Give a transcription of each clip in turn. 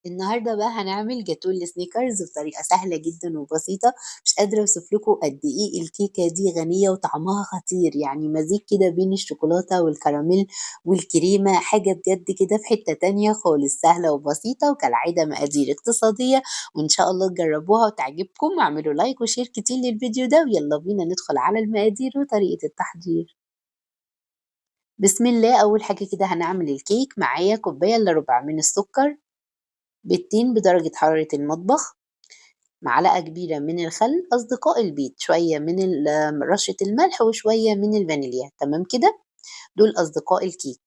النهارده بقى هنعمل جاتوه السنيكرز بطريقة سهلة جدًا وبسيطة، مش قادرة أوصف لكم قد إيه الكيكة دي غنية وطعمها خطير، يعني مزيج كده بين الشوكولاتة والكراميل والكريمة، حاجة بجد كده في حتة تانية خالص، سهلة وبسيطة وكالعادة مقادير اقتصادية، وإن شاء الله تجربوها وتعجبكم، واعملوا لايك وشير كتير للفيديو ده، ويلا بينا ندخل على المقادير وطريقة التحضير. بسم الله، أول حاجة كده هنعمل الكيك، معايا كوباية إلا ربع من السكر، بيضتين بدرجة حرارة المطبخ، معلقة كبيرة من الخل، أصدقاء البيت، شوية من رشة الملح وشوية من الفانيليا، تمام كده؟ دول أصدقاء الكيك.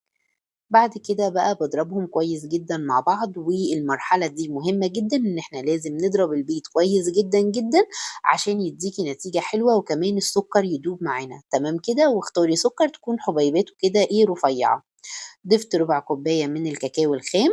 بعد كده بقى باضربهم كويس جدًا مع بعض، والمرحلة دي مهمة جدًا إن إحنا لازم نضرب البيض كويس جدًا، جدًا، عشان يدّيكِ نتيجة حلوة وكمان السكر يدوب معانا، تمام كده؟ واختاري سكر تكون حبيباته كده إيه رفيعة. ضِفت ربع كوباية من الكاكاو الخام،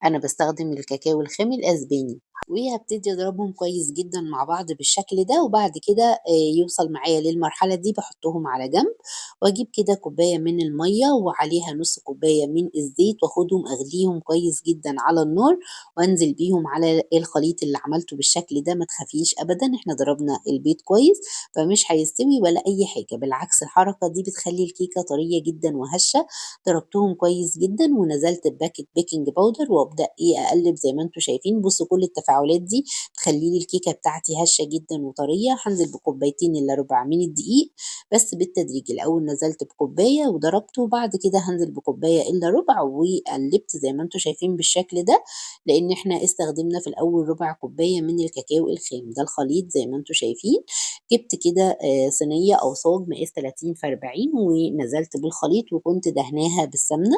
أنا باستخدم الكاكاو الخام الأسباني، وهابتدي أضربهم كويس جدًا مع بعض بالشكل ده، وبعد كده يوصل معايا للمرحلة دي باحطهم على جنب، وأجيب كده كوباية من المَيّة وعليها نُص كوباية من الزيت، وآخدهم أغليهم كويس جدًا على النار، وأنزل بيهم على الخليط اللي عملته بالشكل ده، ما تخافيش أبدًا إحنا ضربنا البيض كويس، فمش هيستوي ولا أي حاجة، بالعكس الحركة دي بتخلّي الكيكة طرية جدًا وهشة. ضربتهم كويس جدًا ونزلت بباكة بيكنج باودر وأبدأ إيه أقلّب زي ما أنتم شايفين، بُصّوا كل التفاعلات دي بتخلّي لي الكيكة بتاعتي هشة جدًا وطرية، هانزل بكوبايتين إلا ربع من الدقيق بس بالتدريج، الأول نزلت بكوباية وضربته وبعد كده هانزل بكوباية إلا ربع وقلّبت زي ما أنتم شايفين بالشكل ده، لإن إحنا استخدمنا في الأول ربع كوباية من الكاكاو الخام، ده الخليط زي ما أنتم شايفين. جِبت كده صينية أو صاج مقاس 30 في 40 ونزلت بالخليط وكنت دهناها بالسمنة،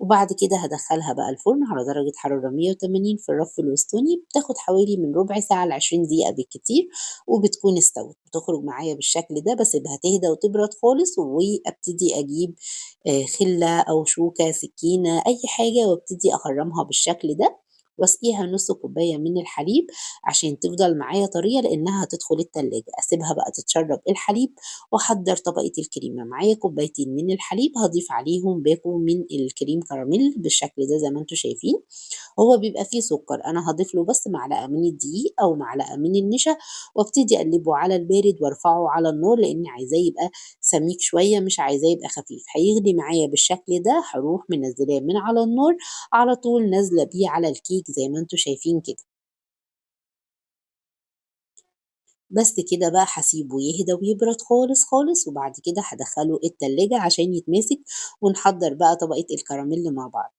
وبعد كده هادخّلها بقى الفرن على درجة حرارة 180 في الرف الوسطاني، بتاخد حوالي من ربع ساعة ل20 دقيقة بالكتير وبتكون استوت، بتخرج معايا بالشكل ده باسيبها تهدى وتبرد خالص وأبتدي أجيب خِلّة أو شوكة، سكينة، أي حاجة وابتدي أخرّمها بالشكل ده واسقيها نُص كوباية من الحليب عشان تفضل معايا طرية لإنها هتدخل التلاجة، أسيبها بقى تتشرب الحليب وأحضّر طبقة الكريمة، معايا كوبايتين من الحليب هاضيف عليهم باكو من الكريم كراميل بالشكل ده زي ما أنتم شايفين، هو بيبقى فيه سُكّر، أنا هاضيف له بس معلقة من الدقيق أو معلقة من النشا وابتدي أقلّبه على البارد وارفعه على النار لإني عايزاه يبقى سميك شوية مش عايزاه يبقى خفيف، هيغلي معايا بالشكل ده هاروح منزّلاه من على النار على طول نازلة بيه على الكيك زي ما أنتم شايفين كده. بس كده بقى هاسيبه يهدى ويبرد خالص، خالص، وبعد كده هادخّله التلاجة عشان يتماسك ونحضّر بقى طبقة الكراميل مع بعض.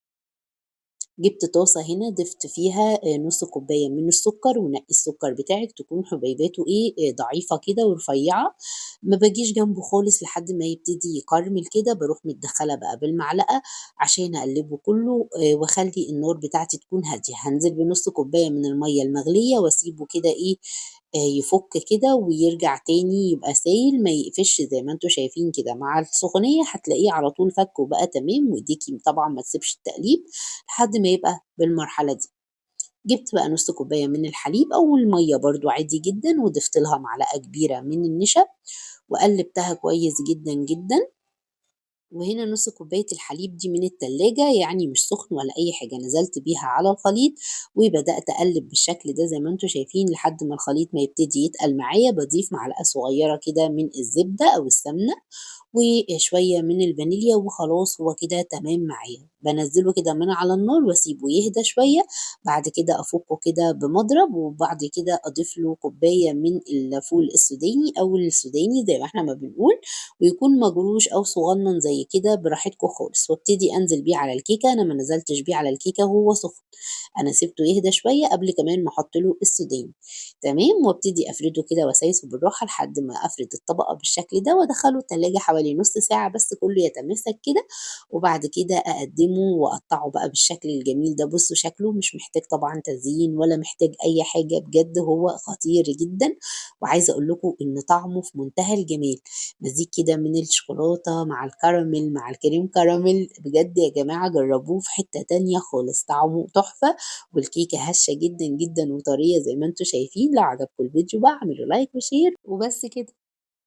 جِبت طاسة هنا ضِفت فيها نُص كوباية من السُكّر ونقّي السُكّر بتاعِك تكون حبيباته إيه، ضعيفة كده ورفيّعة، ما باجيش جنبه خالص لحد ما يبتدي يكرمل كده، باروح متدخّلة بقى بالمعلقة عشان أقلّبه كُلّه واخلّي النار بتاعتي تكون هادية، هانزل بنُص كوباية من المَيّة المغلية واسيبه كده إيه، يفُك كده ويرجع تاني يبقى سايل ما يقفش زي ما أنتم شايفين كده، مع السخونية هتلاقيه على طول فَك وبقى تمام وإيديكِ طبعًا ما تسيبش التقليب لحد ما يبقى بالمرحلة دي. جِبت بقى نُص كوباية من الحليب أو المَيّة برضه عادي جدًا وضِفت لها معلقة كبيرة من النشا وقلّبتها كويس جدًا، جدًا. وهنا نُص كوباية الحليب دي من التلاجة، يعني مش سخن ولا أي حاجة، نزلت بيها على الخليط وبدأت أقلِّب بالشكل ده زي ما أنتم شايفين لحد ما الخليط ما يبتدي يتقل معايا، باضيف معلقة صغيرة كده من الزبدة أو السمنة وشوية من الفانيليا وخلاص هو كده تمام معايا، بانزّله كده من على النار واسيبه يهدى شوية، بعد كده أفُكُّه كده بمضرب وبعد كده أضيف له كوباية من الفول السوداني أو السوداني زي ما إحنا ما بنقول، ويكون مجروش أو صغنّن زي كده براحتكم خالص، وابتدي أنزل بيه على الكيكة، أنا ما نزلتش بيه على الكيكة وهو سخن، أنا سِبته يهدى شوية قبل كمان ما أحط له السوداني، تمام، وابتدي أفرده كده واسايسه بالراحة لحد ما أفرد الطبقة بالشكل ده وأدخّله التلاجة حوالي نُص ساعة بس كلّه يتماسك كده، وبعد كده أقدّمه وأقطّعه بقى بالشكل الجميل ده، بُصّوا شكله مش محتاج طبعًا تزيين ولا محتاج أي حاجة، بجد هو خطير جدًا، وعايزة أقول لكم إن طعمه في منتهى الجمال، مزيج كده من الشوكولاتة مع الكراميل مع الكريم كراميل، بجد يا جماعة جرّبوه في حتّة تانية خالص، طعمه تحفة والكيكة هشة جدًا، جدًا وطرية زي ما أنتم شايفين، لو عجبكم الفيديو بقى اعملوا لايك وشير وبس كده.